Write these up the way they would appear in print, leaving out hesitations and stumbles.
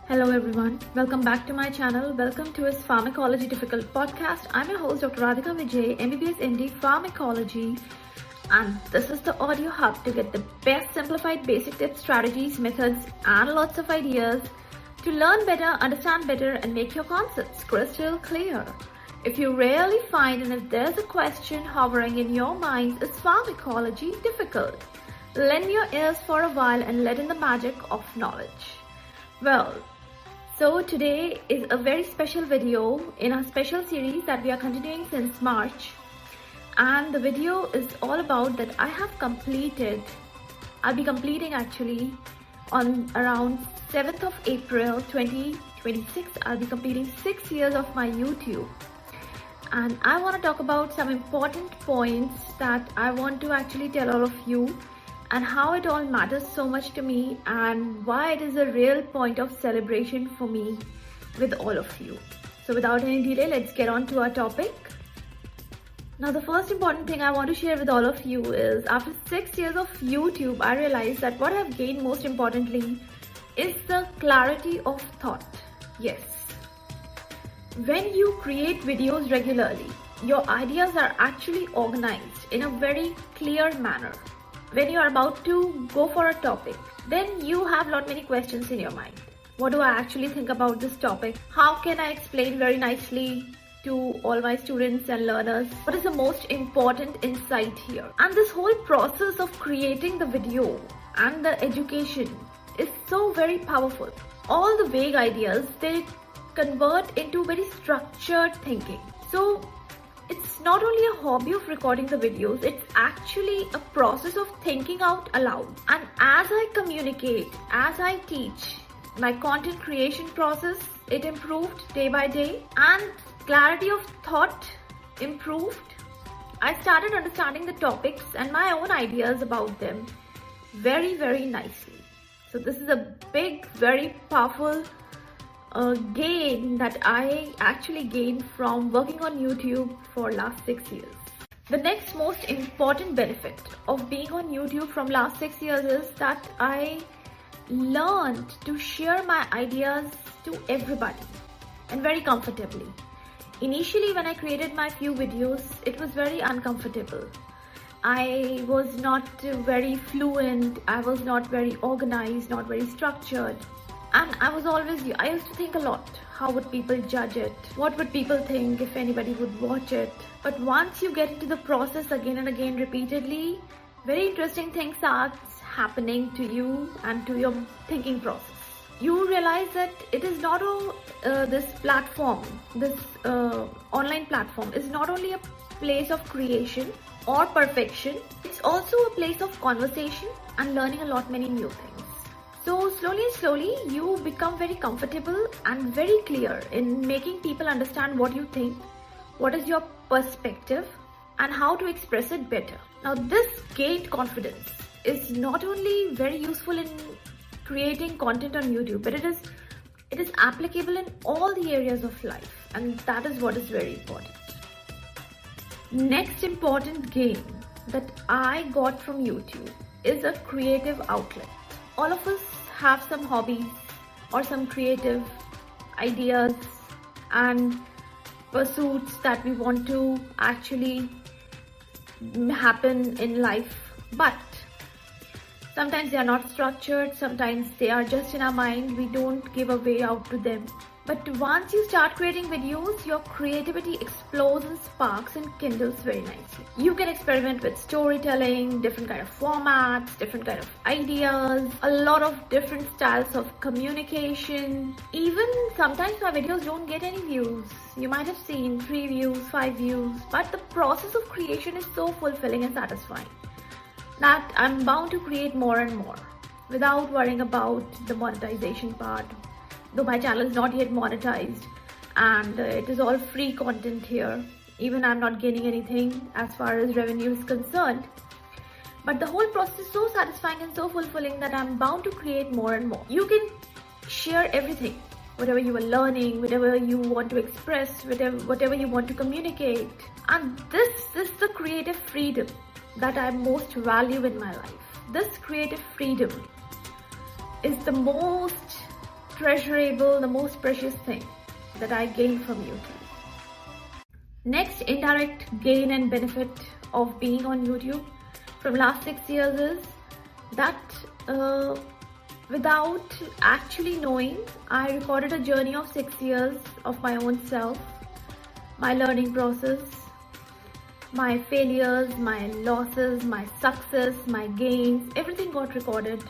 Hello everyone, welcome back to my channel. Welcome to his Pharmacology Difficult podcast. I'm your host Dr. Radhika Vijay, MBBS MD Pharmacology, and this is the audio hub to get the best simplified basic tips, strategies, methods and lots of ideas to learn better, understand better and make your concepts crystal clear. If you rarely find and if there's a question hovering in your mind, is pharmacology difficult? Lend your ears for a while and let in the magic of knowledge. Well, so today is a very special video in our special series that we are continuing since March, and the video is all about that I'll be completing actually on around 7th of April 2026. I'll be completing 6 years of my YouTube, and I want to talk about some important points that I want to actually tell all of you and how it all matters so much to me and why it is a real point of celebration for me with all of you. So without any delay, let's get on to our topic. Now the first important thing I want to share with all of you is after 6 years of YouTube, I realized that what I've gained most importantly is the clarity of thought. Yes. When you create videos regularly, your ideas are actually organized in a very clear manner. When you are about to go for a topic, then you have many questions in your mind. What do I actually think about this topic? How can I explain very nicely to all my students and learners? What is the most important insight here? And this whole process of creating the video and the education is so very powerful. All the vague ideas, they convert into very structured thinking. So it's not only a hobby of recording the videos, it's actually a process of thinking out aloud. And as I communicate, as I teach, my content creation process, it improved day by day and clarity of thought improved. I started understanding the topics and my own ideas about them very, very nicely. So this is a big, very powerful gain that I actually gained from working on YouTube for last 6 years. The next most important benefit of being on YouTube from last 6 years is that I learned to share my ideas to everybody and very comfortably. Initially when I created my few videos, it was very uncomfortable. I was not very fluent, I was not very organized, not very structured. And I used to think a lot, how would people judge it? What would people think if anybody would watch it? But once you get into the process again and again repeatedly, very interesting things start happening to you and to your thinking process. You realize that it is not this platform, this online platform is not only a place of creation or perfection, it's also a place of conversation and learning many new things. So slowly you become very comfortable and very clear in making people understand what you think, what is your perspective and how to express it better. Now this gained confidence is not only very useful in creating content on YouTube, but it is applicable in all the areas of life, and that is what is very important. Next important gain that I got from YouTube is a creative outlet. All of us have some hobbies or some creative ideas and pursuits that we want to actually happen in life, but sometimes they are not structured, sometimes they are just in our mind, we don't give a way out to them. But once you start creating videos, your creativity explodes and sparks and kindles very nicely. You can experiment with storytelling, different kind of formats, different kind of ideas, a lot of different styles of communication. Even sometimes my videos don't get any views. You might have seen 3 views, 5 views, but the process of creation is so fulfilling and satisfying that I'm bound to create more and more without worrying about the monetization part. Though my channel is not yet monetized and it is all free content here, even I'm not gaining anything as far as revenue is concerned, but the whole process is so satisfying and so fulfilling that I'm bound to create more and more. You can share everything, whatever you are learning, whatever you want to express, whatever you want to communicate, and this is the creative freedom that I most value in my life. This creative freedom is the most treasurable, the most precious thing that I gained from YouTube. Next indirect gain and benefit of being on YouTube from last 6 years is that without actually knowing, I recorded a journey of 6 years of my own self, my learning process, my failures, my losses, my success, my gains, everything got recorded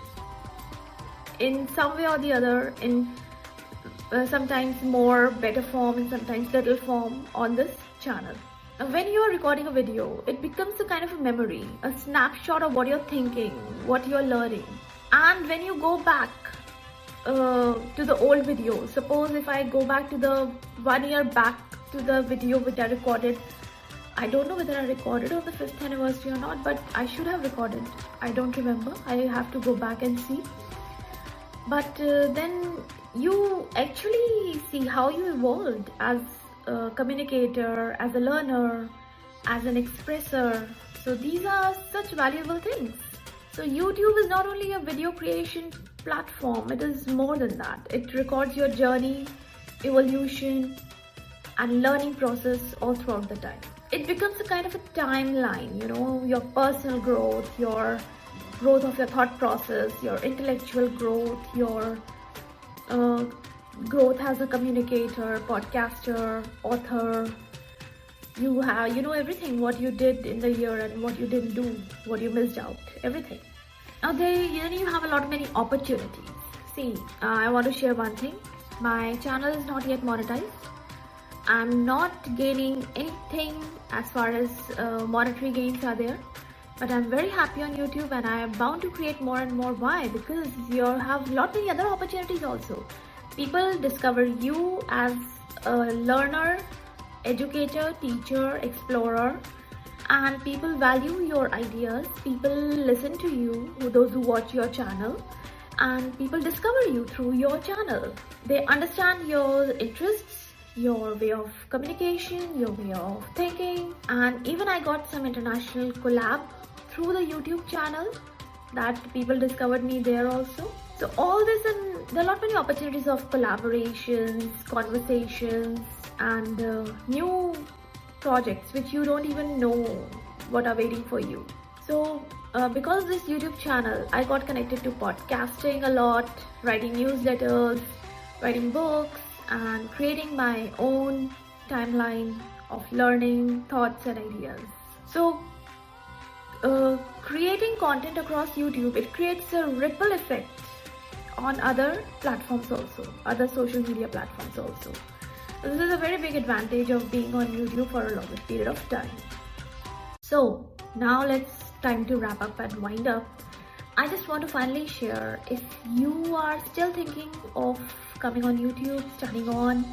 in some way or the other, in sometimes more better form and sometimes little form on this channel. Now, when you are recording a video, it becomes a kind of a memory, a snapshot of what you're thinking, what you're learning. And when you go back to the old video, suppose if I go back to the 1 year back to the video which I recorded, I don't know whether I recorded on the 5th anniversary or not, but I should have recorded. I don't remember. I have to go back and see. But then you actually see how you evolved as a communicator, as a learner, as an expresser. So these are such valuable things. So YouTube is not only a video creation platform, it is more than that. It records your journey, evolution, and learning process all throughout the time. It becomes a kind of a timeline, your personal growth, your growth of your thought process, your intellectual growth, your growth as a communicator, podcaster, author. You know everything, what you did in the year and what you didn't do, what you missed out, everything. Now then you have many opportunities. See, I want to share one thing. My channel is not yet monetized. I'm not gaining anything as far as monetary gains are there. But I'm very happy on YouTube and I am bound to create more and more. Why? Because you have many other opportunities also. People discover you as a learner, educator, teacher, explorer, and people value your ideas. People listen to you, those who watch your channel, and people discover you through your channel. They understand your interests, your way of communication, your way of thinking, and even I got some international collab through the YouTube channel that people discovered me there also. So all this, and there are many opportunities of collaborations, conversations, and new projects which you don't even know what are waiting for you. So because of this YouTube channel, I got connected to podcasting a lot, writing newsletters, writing books, and creating my own timeline of learning, thoughts and ideas. So creating content across YouTube, it creates a ripple effect on other platforms also, other social media platforms also. So this is a very big advantage of being on YouTube for a longer period of time. So now time to wrap up and wind up. I just want to finally share, if you are still thinking of coming on YouTube, starting on,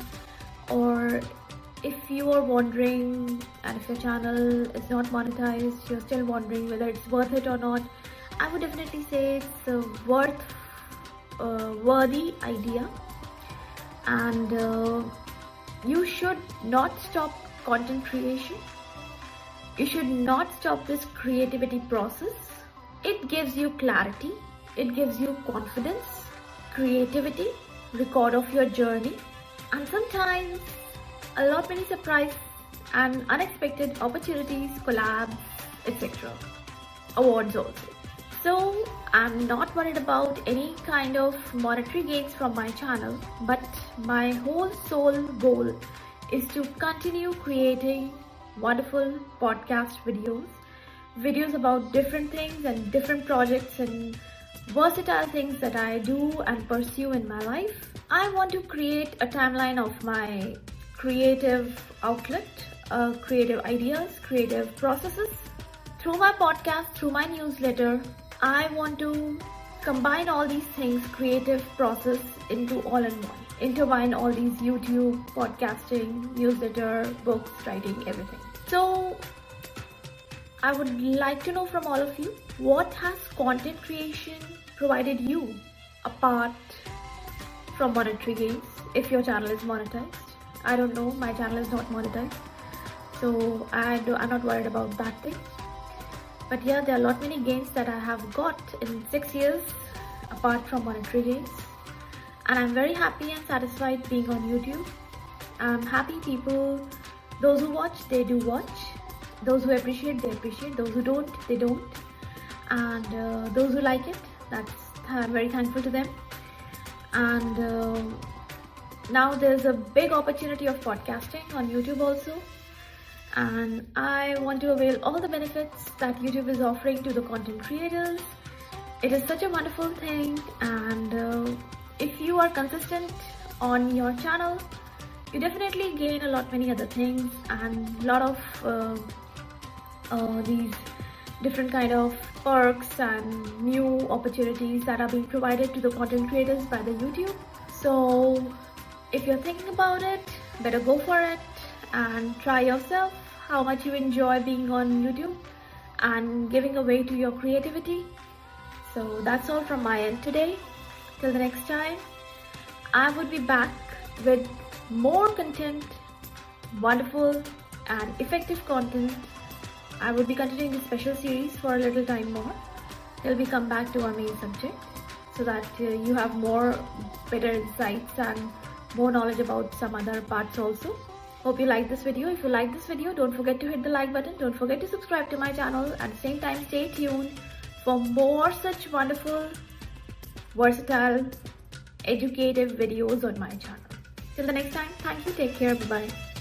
or if you are wondering and if your channel is not monetized, you're still wondering whether it's worth it or not, I would definitely say it's a worthy idea, and you should not stop content creation. You should not stop this creativity process. It gives you clarity, it gives you confidence, creativity, record of your journey, and sometimes many surprise and unexpected opportunities, collabs, etc. Awards also. So I'm not worried about any kind of monetary gains from my channel, but my whole sole goal is to continue creating wonderful podcast videos about different things and different projects and versatile things that I do and pursue in my life. I want to create a timeline of my creative outlet, creative ideas, creative processes. Through my podcast, through my newsletter, I want to combine all these things, creative process, into all in one. Intertwine all these YouTube, podcasting, newsletter, books, writing, everything. So I would like to know from all of you, what has content creation provided you apart from monetary gains? If your channel is monetized, I don't know, my channel is not monetized, so I'm not worried about that thing. But yeah, there are many gains that I have got in 6 years apart from monetary gains, and I'm very happy and satisfied being on YouTube. I'm happy people, those who watch, they do watch. Those who appreciate, they appreciate. Those who don't, they don't. And those who like it, I'm very thankful to them. And now there's a big opportunity of podcasting on YouTube also. And I want to avail all the benefits that YouTube is offering to the content creators. It is such a wonderful thing, and if you are consistent on your channel, you definitely gain a lot many other things and a lot of these different kind of perks and new opportunities that are being provided to the content creators by the YouTube. So if you're thinking about it, better go for it and try yourself how much you enjoy being on YouTube and giving away to your creativity. So that's all from my end today. Till the next time, I would be back with more content, wonderful and effective content. I would be continuing this special series for a little time more till we come back to our main subject, so that you have more better insights and more knowledge about some other parts also. Hope you like this video. If you like this video, don't forget to hit the like button. Don't forget to subscribe to my channel. At the same time, stay tuned for more such wonderful, versatile, educative videos on my channel. Till the next time, thank you, take care, bye-bye.